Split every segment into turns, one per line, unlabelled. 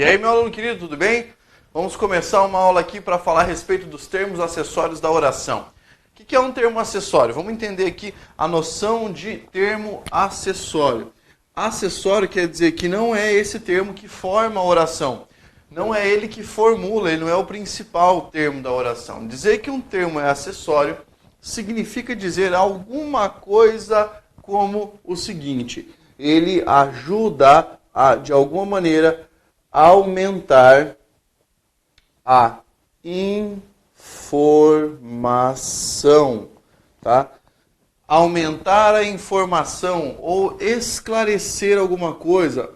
E aí, meu aluno querido, tudo bem? Vamos começar uma aula aqui para falar a respeito dos termos acessórios da oração. O que é um termo acessório? Vamos entender aqui a noção de termo acessório. Acessório quer dizer que não é esse termo que forma a oração. Não é ele que formula, ele não é o principal termo da oração. Dizer que um termo é acessório significa dizer alguma coisa como o seguinte: ele ajuda a, de alguma maneira, aumentar a informação, tá? Aumentar a informação ou esclarecer alguma coisa,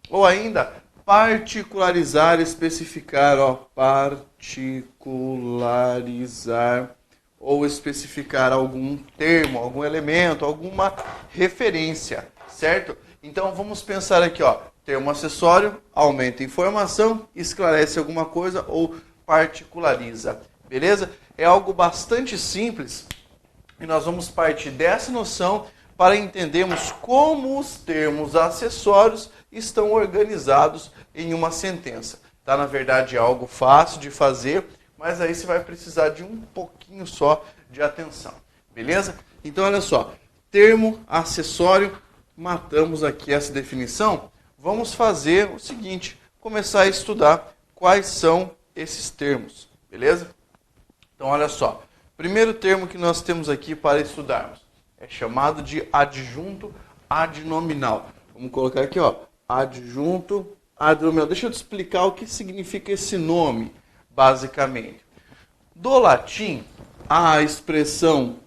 ou ainda particularizar, especificar, particularizar ou especificar algum termo, algum elemento, alguma referência, certo? Então vamos pensar aqui, termo acessório, aumenta a informação, esclarece alguma coisa ou particulariza, beleza? É algo bastante simples e nós vamos partir dessa noção para entendermos como os termos acessórios estão organizados em uma sentença. Tá? Na verdade é algo fácil de fazer, mas aí você vai precisar de um pouquinho só de atenção, beleza? Então olha só, termo acessório, matamos aqui essa definição. Vamos fazer o seguinte, começar a estudar quais são esses termos, beleza? Então olha só, primeiro termo que nós temos aqui para estudarmos é chamado de adjunto adnominal. Vamos colocar aqui, adjunto adnominal. Deixa eu te explicar o que significa esse nome, basicamente. Do latim, a expressão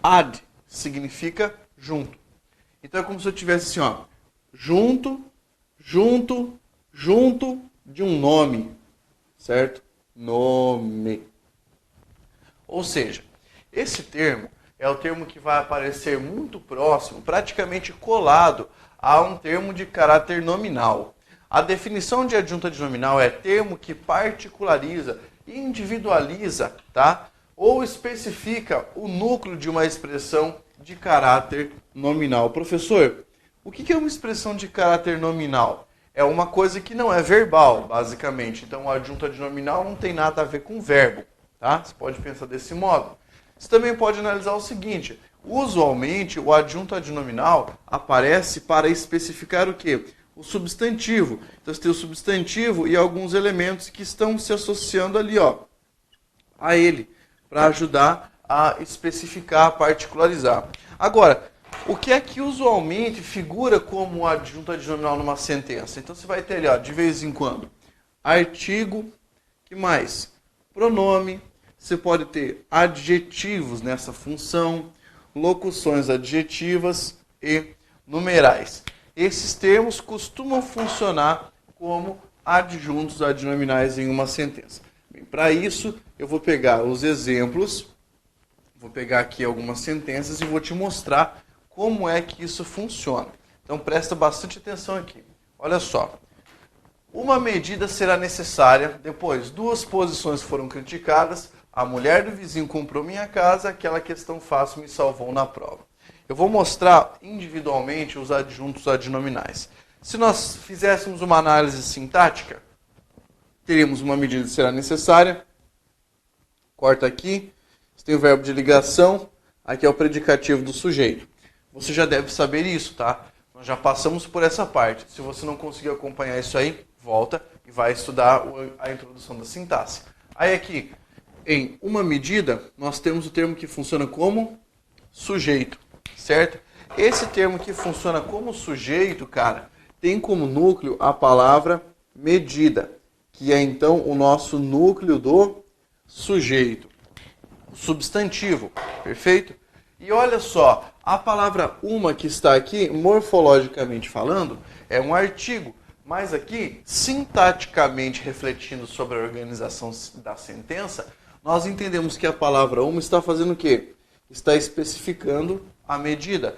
ad significa junto. Então é como se eu tivesse assim, junto de um nome, certo? Nome. Ou seja, esse termo é o termo que vai aparecer muito próximo, praticamente colado a um termo de caráter nominal. A definição de adjunto adnominal é termo que particulariza, individualiza, tá? Ou especifica o núcleo de uma expressão de caráter nominal. Professor, o que é uma expressão de caráter nominal? É uma coisa que não é verbal, basicamente. Então, o adjunto adnominal não tem nada a ver com verbo, tá? Você pode pensar desse modo. Você também pode analisar o seguinte: usualmente, o adjunto adnominal aparece para especificar o quê? O substantivo. Então, você tem o substantivo e alguns elementos que estão se associando ali, a ele, para ajudar a especificar, a particularizar. Agora, o que é que usualmente figura como adjunto adnominal numa sentença? Então você vai ter ali, de vez em quando, artigo, que mais? Pronome, você pode ter adjetivos nessa função, locuções adjetivas e numerais. Esses termos costumam funcionar como adjuntos adnominais em uma sentença. Para isso, eu vou pegar os exemplos, vou pegar aqui algumas sentenças e vou te mostrar como é que isso funciona. Então presta bastante atenção aqui. Olha só. Uma medida será necessária depois. Duas posições foram criticadas. A mulher do vizinho comprou minha casa. Aquela questão fácil me salvou na prova. Eu vou mostrar individualmente os adjuntos adnominais. Se nós fizéssemos uma análise sintática, teríamos uma medida será necessária. Corta aqui. Você tem o verbo de ligação. Aqui é o predicativo do sujeito. Você já deve saber isso, tá? Nós já passamos por essa parte. Se você não conseguiu acompanhar isso aí, volta e vai estudar a introdução da sintaxe. Aí aqui, em uma medida, nós temos o termo que funciona como sujeito, certo? Esse termo que funciona como sujeito, cara, tem como núcleo a palavra medida, que é então o nosso núcleo do sujeito. O substantivo, perfeito? E olha só, a palavra uma que está aqui, morfologicamente falando, é um artigo. Mas aqui, sintaticamente refletindo sobre a organização da sentença, nós entendemos que a palavra uma está fazendo o quê? Está especificando a medida.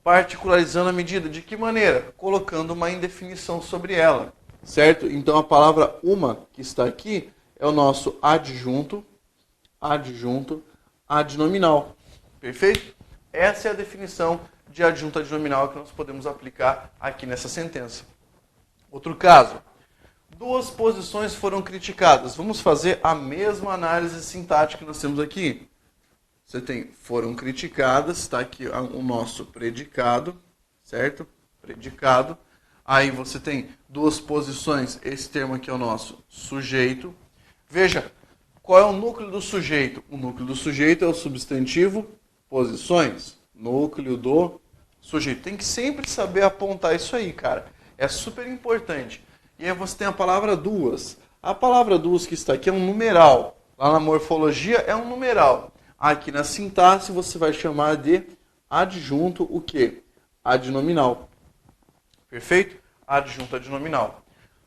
Particularizando a medida. De que maneira? Colocando uma indefinição sobre ela. Certo? Então a palavra uma que está aqui é o nosso adjunto adnominal. Perfeito? Essa é a definição de adjunto adnominal que nós podemos aplicar aqui nessa sentença. Outro caso. Duas posições foram criticadas. Vamos fazer a mesma análise sintática que nós temos aqui. Você tem foram criticadas, está aqui o nosso predicado, certo? Predicado. Aí você tem duas posições, esse termo aqui é o nosso sujeito. Veja, qual é o núcleo do sujeito? O núcleo do sujeito é o substantivo posições. Núcleo do sujeito. Tem que sempre saber apontar isso aí, cara. É super importante. E aí você tem a palavra duas. A palavra duas que está aqui é um numeral. Lá na morfologia é um numeral. Aqui na sintaxe você vai chamar de adjunto o quê? Adnominal. Perfeito? Adjunto adnominal.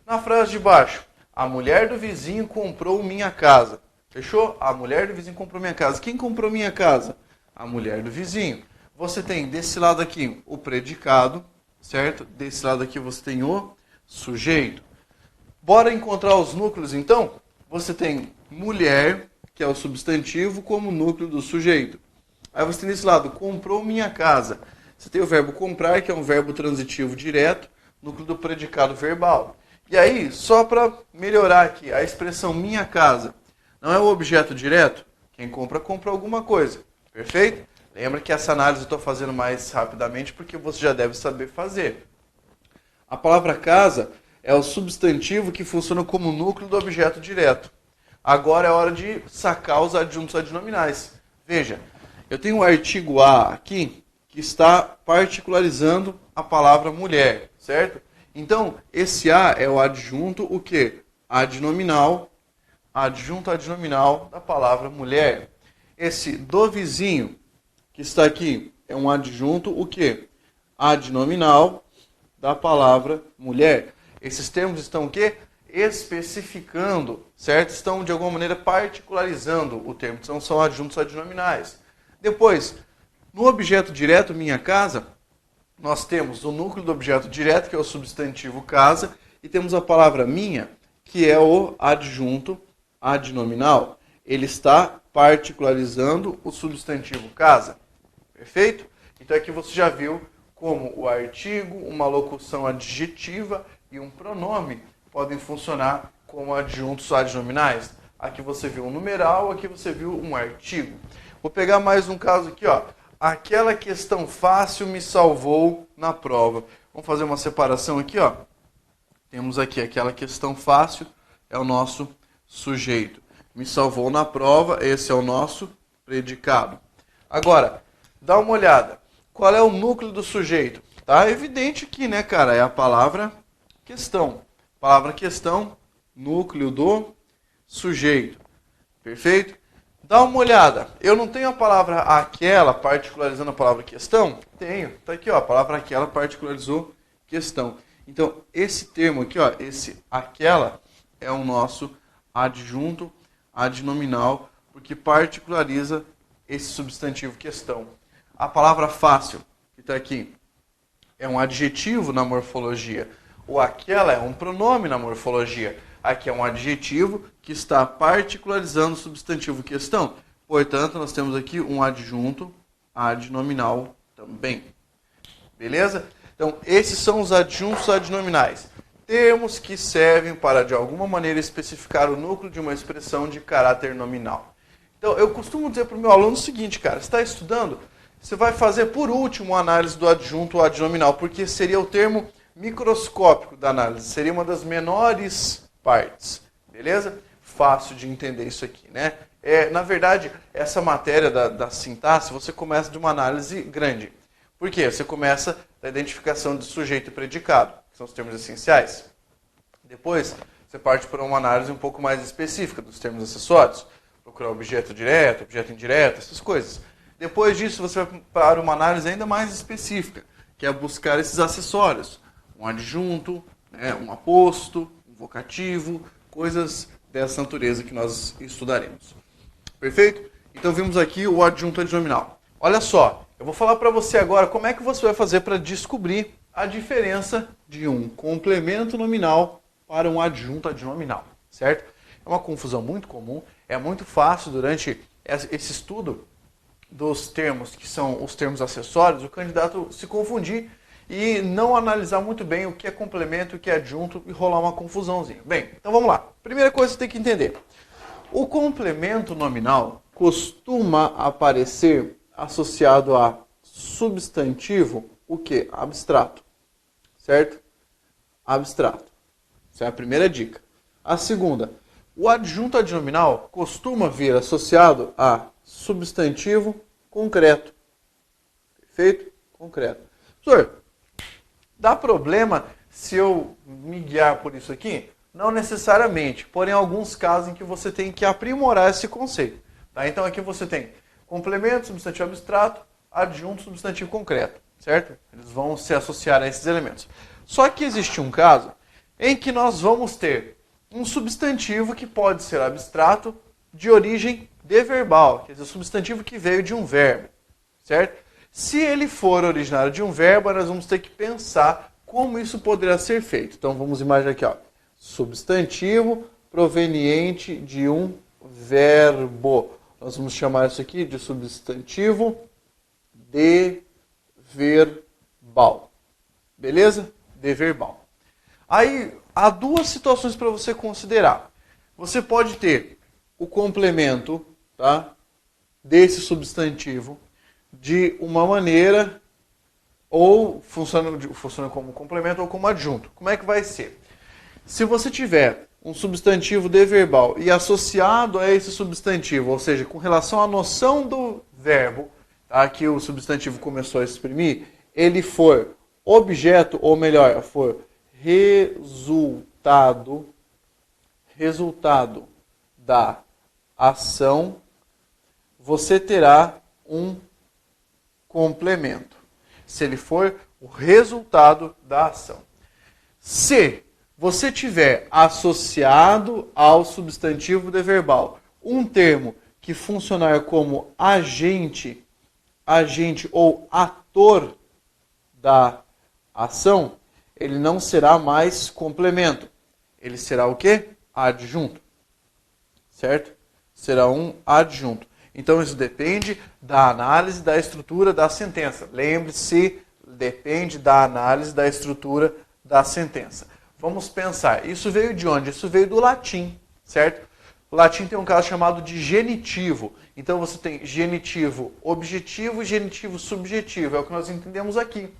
Na frase de baixo, a mulher do vizinho comprou minha casa. Fechou? A mulher do vizinho comprou minha casa. Quem comprou minha casa? A mulher do vizinho. Você tem desse lado aqui o predicado, certo? Desse lado aqui você tem o sujeito. Bora encontrar os núcleos então? Você tem mulher, que é o substantivo, como núcleo do sujeito. Aí você tem desse lado, comprou minha casa. Você tem o verbo comprar, que é um verbo transitivo direto, núcleo do predicado verbal. E aí, só para melhorar aqui, a expressão minha casa não é o objeto direto? Quem compra, compra alguma coisa. Perfeito? Lembra que essa análise eu estou fazendo mais rapidamente porque você já deve saber fazer. A palavra casa é o substantivo que funciona como núcleo do objeto direto. Agora é hora de sacar os adjuntos adnominais. Veja, eu tenho o artigo A aqui, que está particularizando a palavra mulher, certo? Então, esse A é o adjunto, o quê? Adnominal, adjunto adnominal da palavra mulher. Esse do vizinho, que está aqui, é um adjunto, o quê? Adnominal da palavra mulher. Esses termos estão o quê? Especificando, certo? Estão, de alguma maneira, particularizando o termo. Então, são adjuntos adnominais. Depois, no objeto direto, minha casa, nós temos o núcleo do objeto direto, que é o substantivo casa, e temos a palavra minha, que é o adjunto adnominal. Ele está particularizando o substantivo casa. Perfeito? Então aqui você já viu como o artigo, uma locução adjetiva e um pronome podem funcionar como adjuntos adnominais. Aqui você viu um numeral, aqui você viu um artigo. Vou pegar mais um caso aqui, ó. Aquela questão fácil me salvou na prova. Vamos fazer uma separação aqui, ó. Temos aqui aquela questão fácil, é o nosso sujeito. Me salvou na prova, esse é o nosso predicado. Agora, dá uma olhada. Qual é o núcleo do sujeito? Tá evidente aqui, né, cara? É a palavra questão. Palavra questão, núcleo do sujeito. Perfeito? Dá uma olhada. Eu não tenho a palavra aquela particularizando a palavra questão? Tenho. Tá aqui, ó. A palavra aquela particularizou questão. Então, esse termo aqui, ó, esse aquela é o nosso adjunto adnominal, porque particulariza esse substantivo questão. A palavra fácil, que está aqui, é um adjetivo na morfologia. O aquela é um pronome na morfologia. Aqui é um adjetivo que está particularizando o substantivo questão. Portanto, nós temos aqui um adjunto adnominal também. Beleza? Então, esses são os adjuntos adnominais. Termos que servem para, de alguma maneira, especificar o núcleo de uma expressão de caráter nominal. Então, eu costumo dizer para o meu aluno o seguinte, cara, você está estudando, você vai fazer, por último, a análise do adjunto adnominal, porque seria o termo microscópico da análise, seria uma das menores partes, beleza? Fácil de entender isso aqui, né? Na verdade, essa matéria da sintaxe, você começa de uma análise grande. Por quê? Você começa da identificação de sujeito e predicado, que são os termos essenciais. Depois, você parte para uma análise um pouco mais específica dos termos acessórios, procurar objeto direto, objeto indireto, essas coisas. Depois disso, você vai para uma análise ainda mais específica, que é buscar esses acessórios. Um adjunto, né, um aposto, um vocativo, coisas dessa natureza que nós estudaremos. Perfeito? Então vimos aqui o adjunto adnominal. Olha só, eu vou falar para você agora como é que você vai fazer para descobrir a diferença de um complemento nominal para um adjunto adnominal, certo? É uma confusão muito comum, é muito fácil durante esse estudo dos termos que são os termos acessórios, o candidato se confundir e não analisar muito bem o que é complemento, o que é adjunto e rolar uma confusãozinha. Bem, então vamos lá. Primeira coisa que você tem que entender. O complemento nominal costuma aparecer associado a substantivo, o quê? Abstrato. Certo? Abstrato. Essa é a primeira dica. A segunda, o adjunto adnominal costuma vir associado a substantivo concreto. Perfeito? Concreto. Professor, dá problema se eu me guiar por isso aqui? Não necessariamente, porém alguns casos em que você tem que aprimorar esse conceito. Tá? Então aqui você tem complemento, substantivo abstrato, adjunto, substantivo concreto. Certo? Eles vão se associar a esses elementos. Só que existe um caso em que nós vamos ter um substantivo que pode ser abstrato de origem deverbal, quer dizer, o substantivo que veio de um verbo, certo? Se ele for originário de um verbo, nós vamos ter que pensar como isso poderá ser feito. Então vamos imaginar aqui, ó, substantivo proveniente de um verbo. Nós vamos chamar isso aqui de substantivo deverbal. Beleza? Deverbal. Aí, há duas situações para você considerar. Você pode ter o complemento, tá, desse substantivo de uma maneira, ou funciona como complemento ou como adjunto. Como é que vai ser? Se você tiver um substantivo deverbal e associado a esse substantivo, ou seja, com relação à noção do verbo, tá, que o substantivo começou a exprimir, ele for objeto, ou melhor, for resultado da ação, você terá um complemento. Se ele for o resultado da ação. Se você tiver associado ao substantivo deverbal um termo que funcionar como agente ou ator da ação, ele não será mais complemento. Ele será o quê? Adjunto. Certo? Será um adjunto. Então isso depende da análise da estrutura da sentença. Lembre-se, depende da análise da estrutura da sentença. Vamos pensar, isso veio de onde? Isso veio do latim, certo? O latim tem um caso chamado de genitivo. Então você tem genitivo objetivo e genitivo subjetivo. É o que nós entendemos aqui.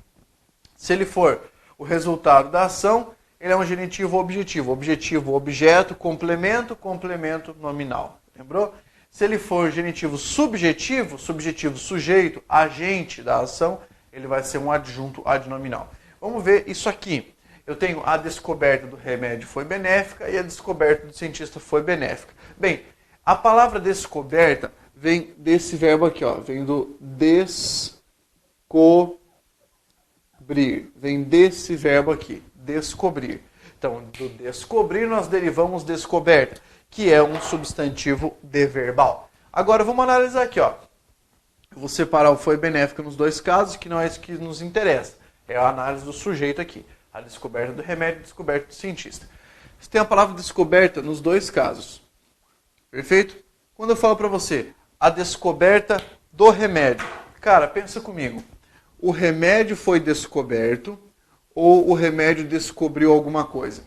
Se ele for o resultado da ação, ele é um genitivo objetivo. Objetivo, objeto, complemento, complemento nominal. Lembrou? Se ele for genitivo subjetivo, subjetivo sujeito, agente da ação, ele vai ser um adjunto adnominal. Vamos ver isso aqui. Eu tenho a descoberta do remédio foi benéfica e a descoberta do cientista foi benéfica. Bem, a palavra descoberta vem desse verbo aqui, ó, vem do descobrir. Vem desse verbo aqui, descobrir. Então, do descobrir nós derivamos descoberta, que é um substantivo deverbal. Agora vamos analisar aqui, ó. Eu vou separar o foi benéfico nos dois casos, que não é isso que nos interessa. É a análise do sujeito aqui. A descoberta do remédio e a descoberta do cientista. Você tem a palavra descoberta nos dois casos. Perfeito? Quando eu falo para você a descoberta do remédio, cara, pensa comigo. O remédio foi descoberto ou o remédio descobriu alguma coisa?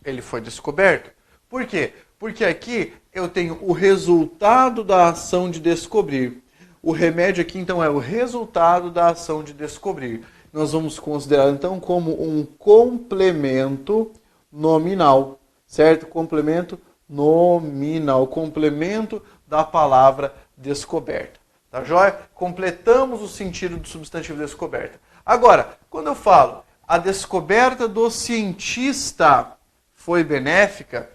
Ele foi descoberto. Por quê? Porque aqui eu tenho o resultado da ação de descobrir. O remédio aqui, então, é o resultado da ação de descobrir. Nós vamos considerar, então, como um complemento nominal, certo? Complemento nominal, complemento da palavra descoberta. Tá joia? Completamos o sentido do substantivo descoberta. Agora, quando eu falo a descoberta do cientista foi benéfica,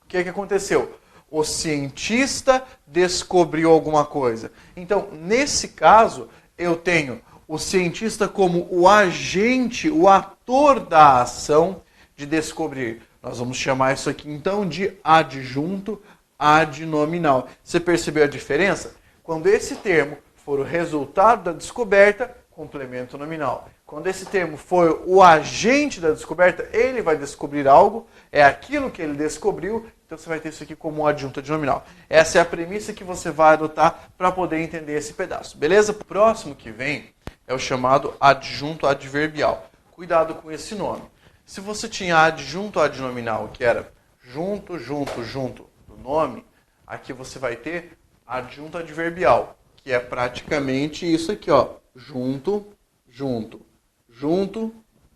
o que aconteceu? O cientista descobriu alguma coisa. Então, nesse caso, eu tenho o cientista como o agente, o ator da ação de descobrir. Nós vamos chamar isso aqui, então, de adjunto adnominal. Você percebeu a diferença? Quando esse termo for o resultado da descoberta, complemento nominal. Quando esse termo for o agente da descoberta, ele vai descobrir algo, é aquilo que ele descobriu, então você vai ter isso aqui como um adjunto adnominal. Essa é a premissa que você vai adotar para poder entender esse pedaço, beleza? O próximo que vem é o chamado adjunto adverbial. Cuidado com esse nome. Se você tinha adjunto adnominal, que era junto do nome, aqui você vai ter adjunto adverbial, que é praticamente isso aqui, ó, junto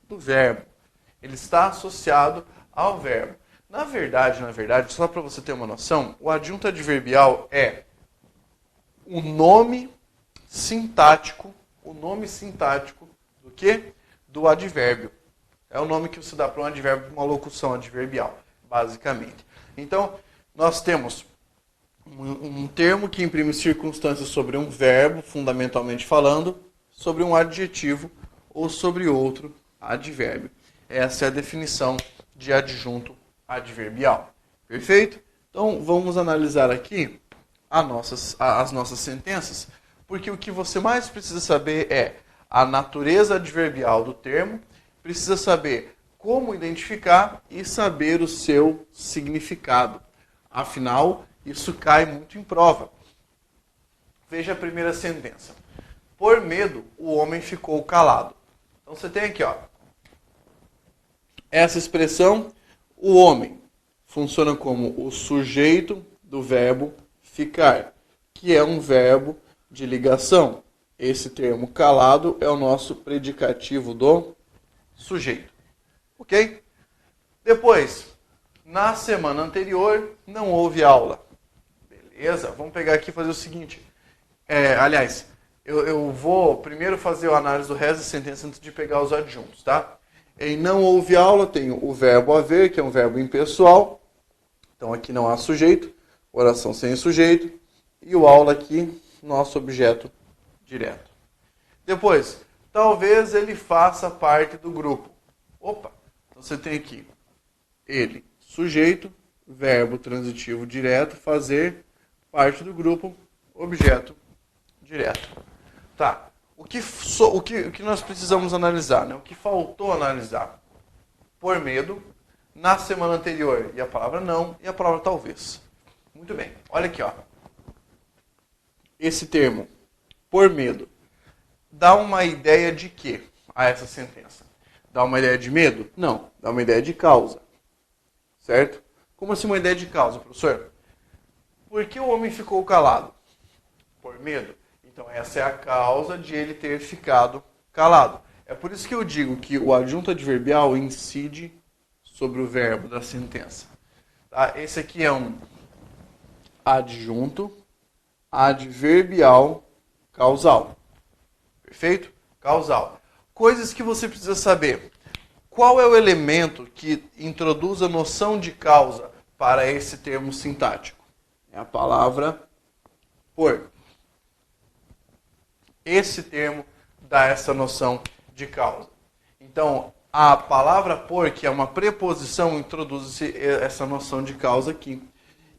do verbo. Ele está associado ao verbo. Na verdade, só para você ter uma noção, o adjunto adverbial é o nome sintático do quê? Do advérbio. É o nome que você dá para um advérbio, uma locução adverbial, basicamente. Então, nós temos um termo que imprime circunstâncias sobre um verbo, fundamentalmente falando, sobre um adjetivo ou sobre outro advérbio. Essa é a definição de adjunto adverbial. Perfeito? Então, vamos analisar aqui as nossas sentenças, porque o que você mais precisa saber é a natureza adverbial do termo, precisa saber como identificar e saber o seu significado. Afinal, isso cai muito em prova. Veja a primeira sentença. Por medo, o homem ficou calado. Então você tem aqui, ó, essa expressão, o homem, funciona como o sujeito do verbo ficar, que é um verbo de ligação. Esse termo calado é o nosso predicativo do sujeito. Ok? Depois, na semana anterior, não houve aula. Beleza? Vamos pegar aqui e fazer o seguinte. Eu vou primeiro fazer a análise do resto da sentença antes de pegar os adjuntos, tá? Em não houve aula, tenho o verbo haver, que é um verbo impessoal. Então aqui não há sujeito, oração sem sujeito. E o aula aqui, nosso objeto direto. Depois, talvez ele faça parte do grupo. Opa! Então você tem aqui ele, sujeito, verbo transitivo direto, fazer parte do grupo, objeto direto. Tá. O que nós precisamos analisar? Né? O que faltou analisar? Por medo, na semana anterior, e a palavra não, e a palavra talvez. Muito bem. Olha aqui, ó. Esse termo, por medo, dá uma ideia de quê a essa sentença? Dá uma ideia de medo? Não. Dá uma ideia de causa. Certo? Como assim uma ideia de causa, professor? Por que o homem ficou calado? Por medo. Então, essa é a causa de ele ter ficado calado. É por isso que eu digo que o adjunto adverbial incide sobre o verbo da sentença. Tá? Esse aqui é um adjunto adverbial causal. Perfeito? Causal. Coisas que você precisa saber. Qual é o elemento que introduz a noção de causa para esse termo sintático? É a palavra por. Esse termo dá essa noção de causa. Então, a palavra por, que é uma preposição, introduz essa noção de causa aqui.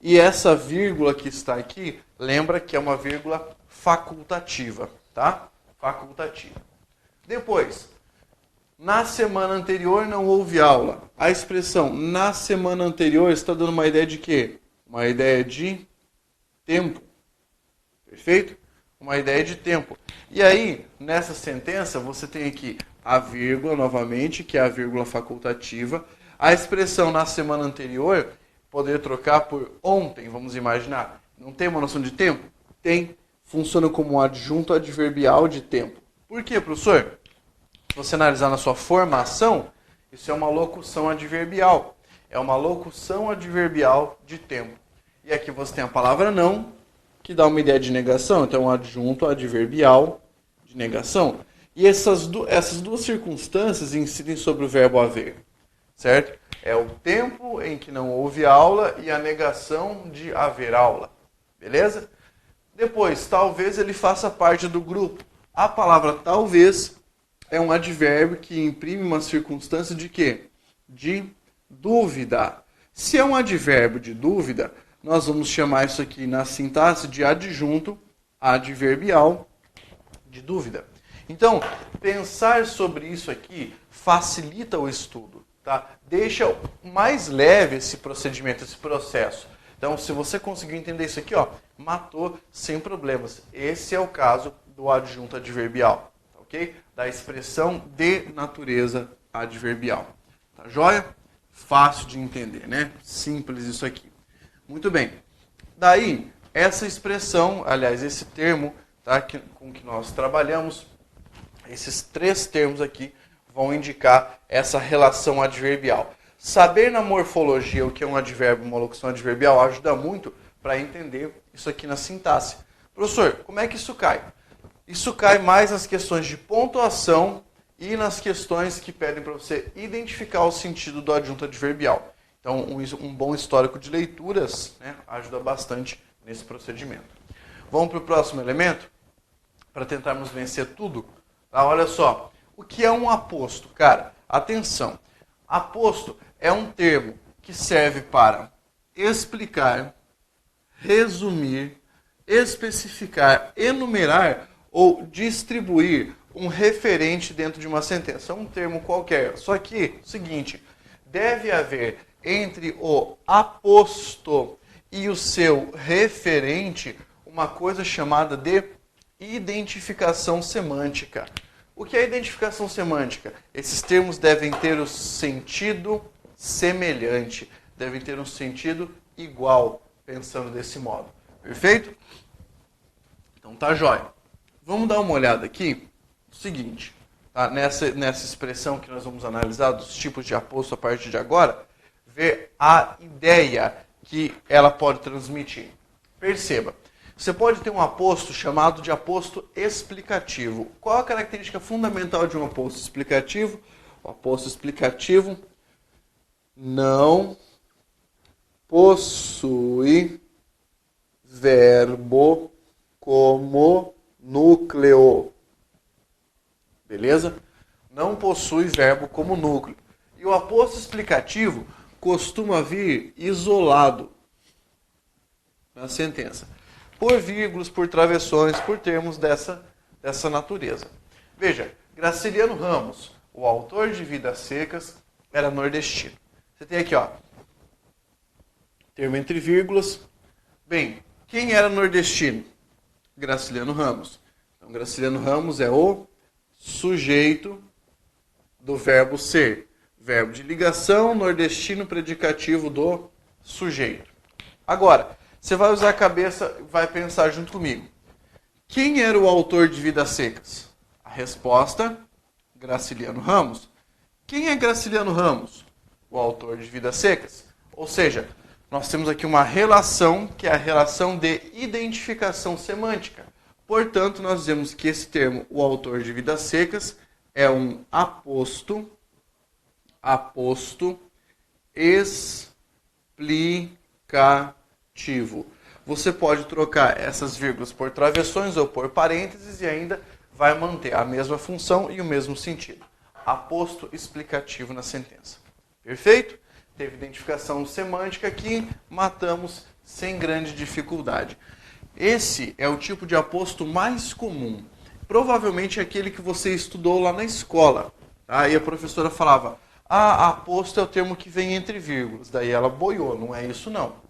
E essa vírgula que está aqui, lembra que é uma vírgula facultativa, tá? Facultativa. Depois, na semana anterior não houve aula. A expressão na semana anterior está dando uma ideia de quê? Uma ideia de tempo. Perfeito? Uma ideia de tempo. E aí, nessa sentença, você tem aqui a vírgula, novamente, que é a vírgula facultativa. A expressão na semana anterior, poderia trocar por ontem, vamos imaginar. Não tem uma noção de tempo? Tem. Funciona como um adjunto adverbial de tempo. Por quê, professor? Se você analisar na sua formação, isso é uma locução adverbial. É uma locução adverbial de tempo. E aqui você tem a palavra não, que dá uma ideia de negação. Então, um adjunto adverbial de negação. E essas duas circunstâncias incidem sobre o verbo haver. Certo? É o tempo em que não houve aula e a negação de haver aula. Beleza? Depois, talvez ele faça parte do grupo. A palavra talvez é um advérbio que imprime uma circunstância de quê? De dúvida. Se é um advérbio de dúvida, nós vamos chamar isso aqui na sintaxe de adjunto adverbial de dúvida. Então, pensar sobre isso aqui facilita o estudo, tá? Deixa mais leve esse procedimento, esse processo. Então, se você conseguir entender isso aqui, ó, matou sem problemas. Esse é o caso do adjunto adverbial, tá, ok? Da expressão de natureza adverbial. Tá joia? Fácil de entender, né? Simples isso aqui. Muito bem. Daí, essa expressão, aliás, esse termo, tá, com que nós trabalhamos, esses três termos aqui vão indicar essa relação adverbial. Saber na morfologia o que é um advérbio, uma locução adverbial, ajuda muito para entender isso aqui na sintaxe. Professor, como é que isso cai? Isso cai mais nas questões de pontuação e nas questões que pedem para você identificar o sentido do adjunto adverbial. Então, um bom histórico de leituras, né, ajuda bastante nesse procedimento. Vamos para o próximo elemento? Para tentarmos vencer tudo? Tá, olha só. O que é um aposto? Cara, atenção. Aposto é um termo que serve para explicar, resumir, especificar, enumerar ou distribuir um referente dentro de uma sentença. É um termo qualquer. Só que, seguinte, deve haver entre o aposto e o seu referente uma coisa chamada de identificação semântica. O que é identificação semântica? Esses termos devem ter o sentido semelhante, devem ter um sentido igual, pensando desse modo. Perfeito? Então tá jóia. Vamos dar uma olhada aqui no seguinte, tá? Nessa expressão que nós vamos analisar dos tipos de aposto a partir de agora, ver a ideia que ela pode transmitir. Perceba. Você pode ter um aposto chamado de aposto explicativo. Qual a característica fundamental de um aposto explicativo? O aposto explicativo não possui verbo como núcleo. Beleza? Não possui verbo como núcleo. E o aposto explicativo costuma vir isolado na sentença. Por vírgulas, por travessões, por termos dessa natureza. Veja, Graciliano Ramos, o autor de Vidas Secas, era nordestino. Você tem aqui, ó, termo entre vírgulas. Bem, quem era nordestino? Graciliano Ramos. Então, Graciliano Ramos é o sujeito do verbo ser. Verbo de ligação, nordestino, predicativo do sujeito. Agora, você vai usar a cabeça, vai pensar junto comigo. Quem era o autor de Vidas Secas? A resposta, Graciliano Ramos. Quem é Graciliano Ramos? O autor de Vidas Secas. Ou seja, nós temos aqui uma relação que é a relação de identificação semântica. Portanto, nós dizemos que esse termo, o autor de Vidas Secas, é um aposto explicativo. Você pode trocar essas vírgulas por travessões ou por parênteses e ainda vai manter a mesma função e o mesmo sentido. Aposto explicativo na sentença. Perfeito? Teve identificação semântica aqui, matamos sem grande dificuldade. Esse é o tipo de aposto mais comum. Provavelmente é aquele que você estudou lá na escola. Tá? E a professora falava, aposto é o termo que vem entre vírgulas. Daí ela boiou, não é isso não.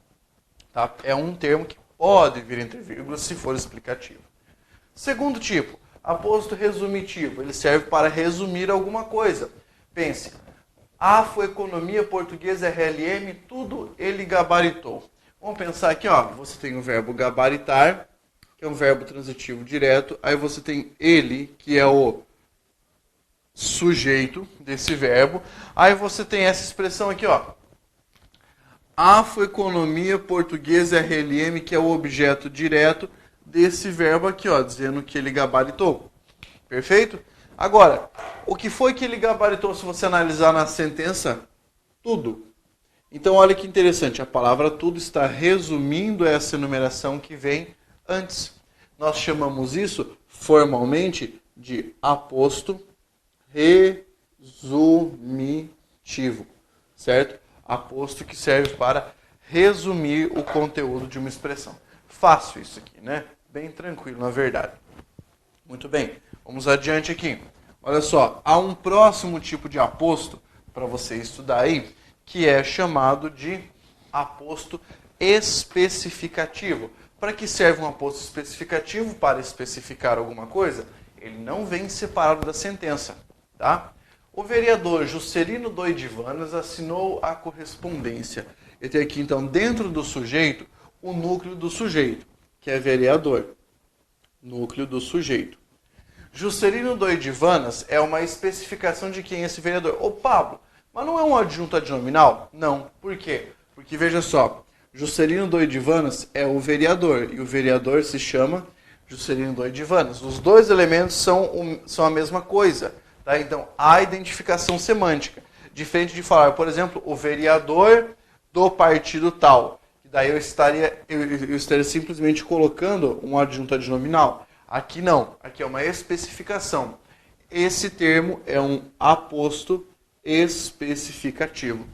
Tá? É um termo que pode vir entre vírgulas se for explicativo. Segundo tipo, aposto resumitivo. Ele serve para resumir alguma coisa. Pense, Afroeconomia, português, RLM, tudo ele gabaritou. Vamos pensar aqui, ó, você tem o verbo gabaritar, que é um verbo transitivo direto. Aí você tem ele, que é o sujeito desse verbo. Aí você tem essa expressão aqui, ó. Afroeconomia, português, RLM, que é o objeto direto desse verbo aqui, ó, dizendo que ele gabaritou. Perfeito? Agora, o que foi que ele gabaritou se você analisar na sentença? Tudo. Então, olha que interessante, a palavra tudo está resumindo essa enumeração que vem antes. Nós chamamos isso, formalmente, de aposto resumitivo, certo? Aposto que serve para resumir o conteúdo de uma expressão. Fácil isso aqui, né? Bem tranquilo, na verdade. Muito bem. Vamos adiante aqui. Olha só, há um próximo tipo de aposto para você estudar aí, que é chamado de aposto especificativo. Para que serve um aposto especificativo? Para especificar alguma coisa? Ele não vem separado da sentença, tá? O vereador Juscelino Doidivanas assinou a correspondência. Eu tenho aqui, então, dentro do sujeito, o núcleo do sujeito, que é vereador. Núcleo do sujeito. Juscelino Doidivanas é uma especificação de quem é esse vereador. Ô Pablo, mas não é um adjunto adnominal? Não. Por quê? Porque, veja só, Juscelino Doidivanas é o vereador, e o vereador se chama Juscelino Doidivanas. Os dois elementos são a mesma coisa. Tá? Então, há identificação semântica. Diferente de falar, por exemplo, o vereador do partido tal. Daí eu estaria simplesmente colocando um adjunto adnominal. Aqui não. Aqui é uma especificação. Esse termo é um aposto especificativo.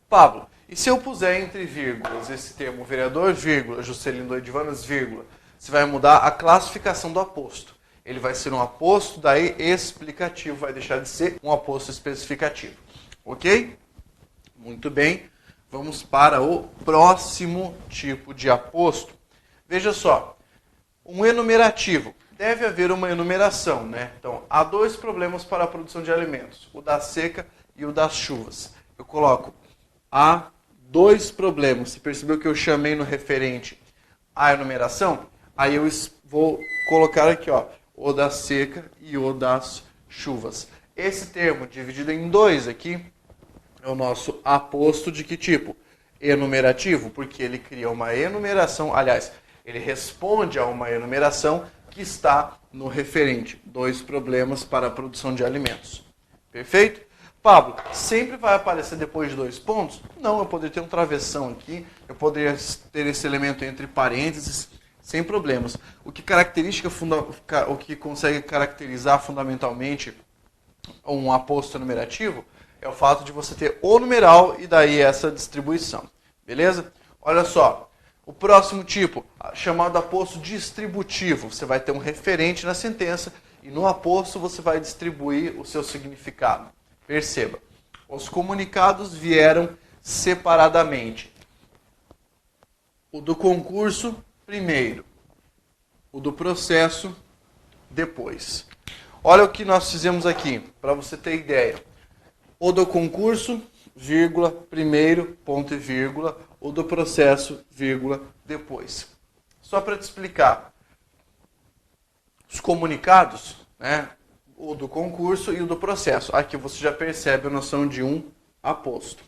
Pablo, e se eu puser entre vírgulas esse termo vereador, vírgula, Juscelino Doidivanas, vírgula, você vai mudar a classificação do aposto. Ele vai ser um aposto, daí explicativo, vai deixar de ser um aposto especificativo. Ok? Muito bem. Vamos para o próximo tipo de aposto. Veja só, um enumerativo. Deve haver uma enumeração, né? Então, há dois problemas para a produção de alimentos, o da seca e o das chuvas. Eu coloco há dois problemas. Você percebeu que eu chamei no referente à enumeração? Aí eu vou colocar aqui, ó, o da seca e o das chuvas. Esse termo dividido em dois aqui é o nosso aposto de que tipo? Enumerativo, porque ele cria uma enumeração, aliás, ele responde a uma enumeração que está no referente. Dois problemas para a produção de alimentos. Perfeito? Pablo, sempre vai aparecer depois de dois pontos? Não, eu poderia ter um travessão aqui, eu poderia ter esse elemento entre parênteses, sem problemas. O que consegue caracterizar fundamentalmente um aposto enumerativo é o fato de você ter o numeral e daí essa distribuição. Beleza? Olha só. O próximo tipo, chamado aposto distributivo. Você vai ter um referente na sentença e no aposto você vai distribuir o seu significado. Perceba. Os comunicados vieram separadamente. O do concurso, primeiro. O do processo, depois. Olha o que nós fizemos aqui, para você ter ideia. O do concurso, vírgula, primeiro, ponto e vírgula. O do processo, vírgula, depois. Só para te explicar. Os comunicados, né? O do concurso e o do processo. Aqui você já percebe a noção de um aposto.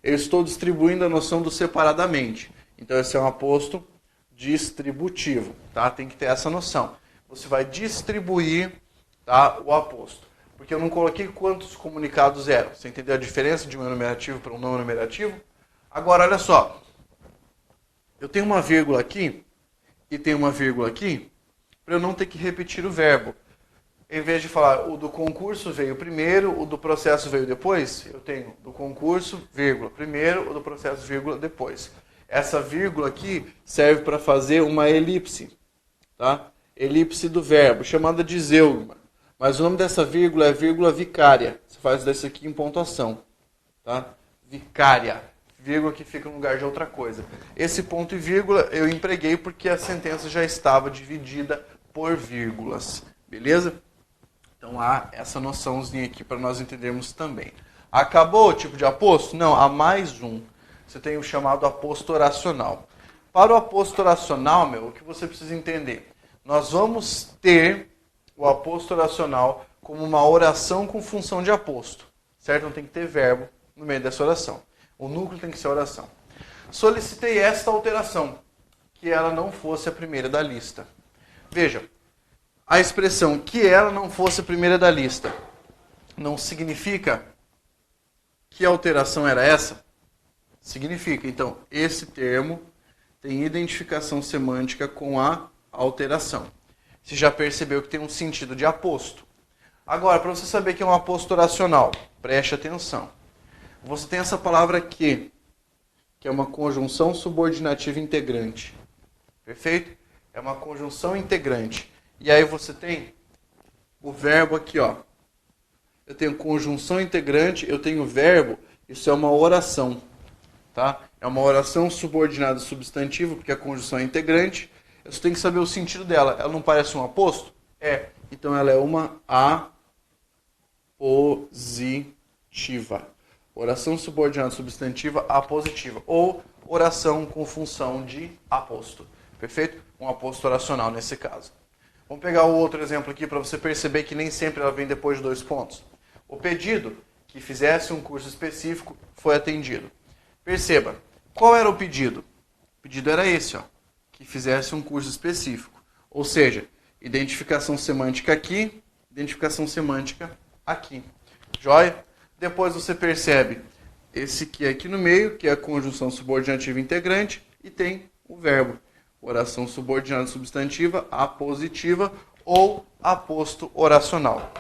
Eu estou distribuindo a noção do separadamente. Então esse é um aposto distributivo, tá? Tem que ter essa noção. Você vai distribuir, tá, o aposto. Porque eu não coloquei quantos comunicados eram. Você entendeu a diferença de um enumerativo para um não enumerativo? Agora, olha só. Eu tenho uma vírgula aqui e tenho uma vírgula aqui para eu não ter que repetir o verbo. Em vez de falar o do concurso veio primeiro, o do processo veio depois, eu tenho do concurso, vírgula, primeiro, o do processo, vírgula, depois. Essa vírgula aqui serve para fazer uma elipse, tá? Elipse do verbo, chamada de zeugma. Mas o nome dessa vírgula é vírgula vicária. Você faz desse aqui em pontuação, tá? Vicária, vírgula que fica no lugar de outra coisa. Esse ponto e vírgula eu empreguei porque a sentença já estava dividida por vírgulas, beleza? Então há essa noçãozinha aqui para nós entendermos também. Acabou o tipo de aposto? Não, há mais um. Você tem o chamado aposto oracional. Para o aposto oracional, o que você precisa entender? Nós vamos ter o aposto oracional como uma oração com função de aposto. Certo? Não tem que ter verbo no meio dessa oração. O núcleo tem que ser oração. Solicitei esta alteração, que ela não fosse a primeira da lista. Veja, a expressão que ela não fosse a primeira da lista não significa que a alteração era essa? Significa. Então, esse termo tem identificação semântica com a alteração. Você já percebeu que tem um sentido de aposto. Agora, para você saber que é um aposto oracional, preste atenção. Você tem essa palavra que é uma conjunção subordinativa integrante. Perfeito? É uma conjunção integrante. E aí você tem o verbo aqui, ó. Eu tenho conjunção integrante, eu tenho verbo, isso é uma oração, tá? É uma oração subordinada substantivo, porque a conjunção é integrante. Eu só tenho que saber o sentido dela. Ela não parece um aposto? É. Então ela é uma apositiva. Oração subordinada substantiva apositiva. Ou oração com função de aposto. Perfeito? Um aposto oracional nesse caso. Vamos pegar o outro exemplo aqui para você perceber que nem sempre ela vem depois de 2 pontos. O pedido que fizesse um curso específico foi atendido. Perceba, qual era o pedido? O pedido era esse, ó, que fizesse um curso específico. Ou seja, identificação semântica aqui, identificação semântica aqui. Joia? Depois você percebe esse aqui no meio, que é a conjunção subordinativa integrante, e tem o verbo. Oração subordinada substantiva, apositiva ou aposto oracional.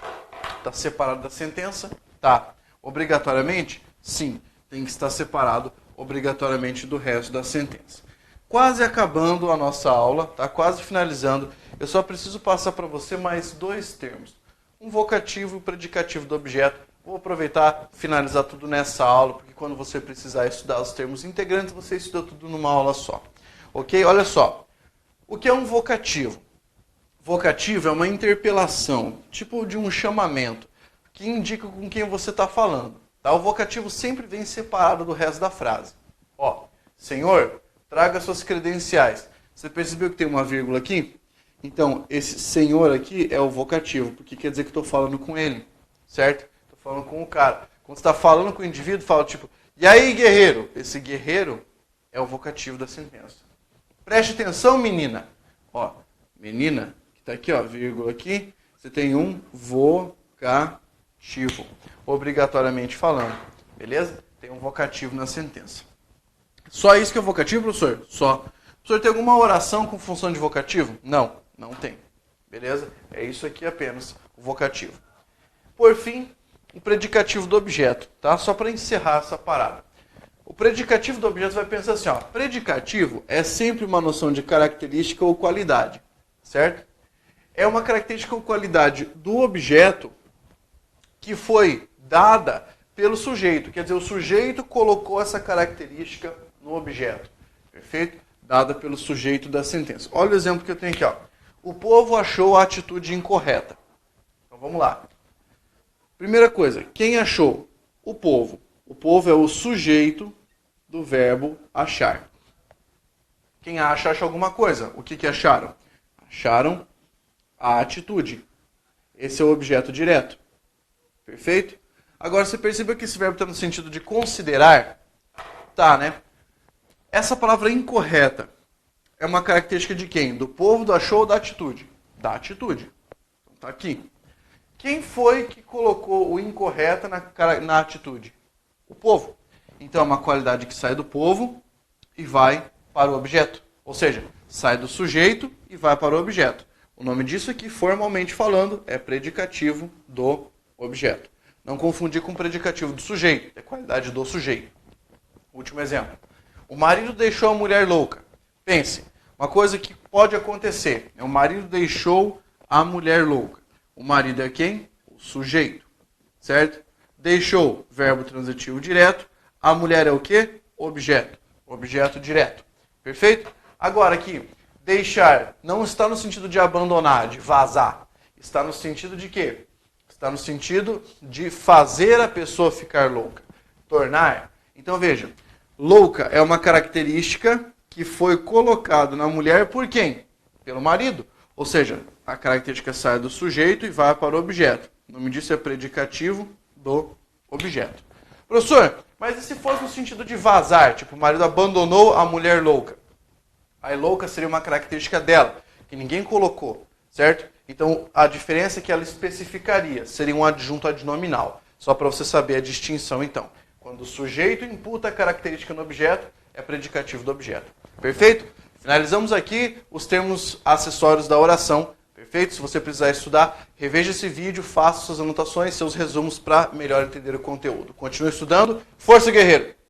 Está separado da sentença? Tá. Obrigatoriamente? Sim. Tem que estar separado obrigatoriamente do resto da sentença. Quase acabando a nossa aula, tá? Quase finalizando. Eu só preciso passar para você mais 2 termos. Um vocativo e o predicativo do objeto. Vou aproveitar e finalizar tudo nessa aula, porque quando você precisar estudar os termos integrantes, você estuda tudo numa aula só. Ok? Olha só. O que é um vocativo? Vocativo é uma interpelação, tipo de um chamamento, que indica com quem você está falando. Tá? O vocativo sempre vem separado do resto da frase. Ó, Senhor, traga suas credenciais. Você percebeu que tem uma vírgula aqui? Então, esse senhor aqui é o vocativo, porque quer dizer que estou falando com ele, certo? Estou falando com o cara. Quando você está falando com o indivíduo, fala tipo, e aí, guerreiro? Esse guerreiro é o vocativo da sentença. Preste atenção, menina. Ó, menina, que está aqui, ó, vírgula aqui, você tem um vocativo, obrigatoriamente falando, beleza? Tem um vocativo na sentença. Só isso que é vocativo, professor? Só. Professor, tem alguma oração com função de vocativo? Não, não tem. Beleza? É isso aqui apenas, o vocativo. Por fim, o predicativo do objeto, tá? Só para encerrar essa parada. O predicativo do objeto vai pensar assim, ó, predicativo é sempre uma noção de característica ou qualidade, certo? É uma característica ou qualidade do objeto que foi dada pelo sujeito. Quer dizer, o sujeito colocou essa característica no objeto. Perfeito? Dada pelo sujeito da sentença. Olha o exemplo que eu tenho aqui, ó. O povo achou a atitude incorreta. Então vamos lá. Primeira coisa, quem achou? O povo. O povo é o sujeito do verbo achar. Quem acha alguma coisa. O que acharam? Acharam a atitude. Esse é o objeto direto. Perfeito? Agora você percebeu que esse verbo está no sentido de considerar? Tá, né? Essa palavra incorreta é uma característica de quem? Do povo, do achou ou da atitude? Da atitude. Então tá aqui. Quem foi que colocou o incorreta na atitude? O povo. Então é uma qualidade que sai do povo e vai para o objeto. Ou seja, sai do sujeito e vai para o objeto. O nome disso aqui, formalmente falando, é predicativo do objeto. Não confundir com predicativo do sujeito, é qualidade do sujeito. Último exemplo. O marido deixou a mulher louca. Pense, uma coisa que pode acontecer. O marido deixou a mulher louca. O marido é quem? O sujeito. Certo? Deixou, verbo transitivo direto. A mulher é o quê? Objeto. Objeto direto. Perfeito? Agora aqui, deixar não está no sentido de abandonar, de vazar. Está no sentido de quê? Está no sentido de fazer a pessoa ficar louca. Tornar. Então veja, louca é uma característica que foi colocada na mulher por quem? Pelo marido. Ou seja, a característica sai do sujeito e vai para o objeto. O nome disso é predicativo do objeto. Professor, mas e se fosse no sentido de vazar? Tipo, o marido abandonou a mulher louca. Aí louca seria uma característica dela, que ninguém colocou, certo? Então, a diferença é que ela especificaria, seria um adjunto adnominal. Só para você saber a distinção, então. Quando o sujeito imputa a característica no objeto, é predicativo do objeto. Perfeito? Finalizamos aqui os termos acessórios da oração. Perfeito? Se você precisar estudar, reveja esse vídeo, faça suas anotações, seus resumos para melhor entender o conteúdo. Continue estudando. Força, guerreiro!